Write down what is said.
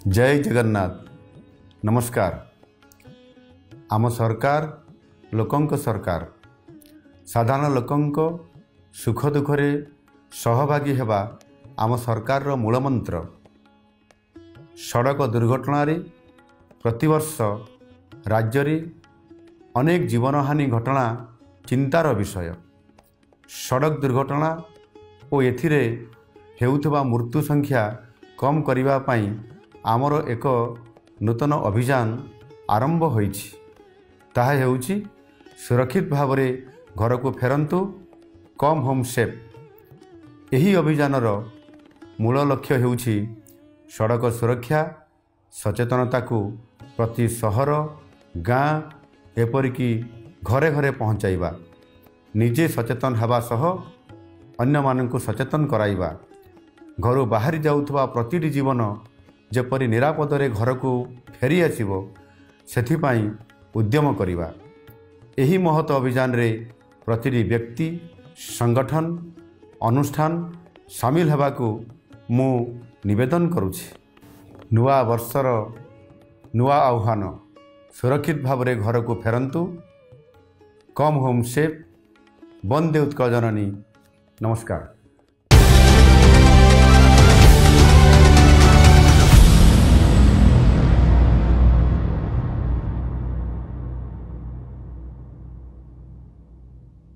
जय जगन्नाथ। नमस्कार। आम सरकार लोकंक सरकार। साधारण लोकंक सुख दुखरे सहभागी हेबा आम सरकार रो मूलमंत्र। सड़क दुर्घटना प्रतिवर्ष राज्य रे अनेक जीवनहानि घटना चिंतार विषय। सड़क दुर्घटना और एथिरे हेउथबा मृत्यु संख्या कम करिबा पई आमर एक नूतन अभियान आरंभ होईछि। ताहा हेउछि सुरक्षित भाव रे घर को फेरंतु, कम होम सेफ। एही अभियानर मूल लक्ष्य हेउछि सड़क सुरक्षा सचेतनता को प्रति सहर गाँ एपरिकी घरे घरे पहुँचाइबा, निजे सचेतन हेबा सह अन्य मानकु सचेतन कराइबा, घर बाहरी जाउथबा प्रतिटी जीवन जेपरि निरापद रे घर को फेरी आसिबो सेथिपाई उद्यम करिबा। एही महत अभियान रे प्रतिटी व्यक्ति संगठन अनुष्ठान शामिल हेबा को मु निवेदन करुछि। नुआ वर्षर नुआ आह्वान, सुरक्षित भाव रे घर को फेरंतु, कम होम सेफ। वंदे उत्कल जननी। नमस्कार।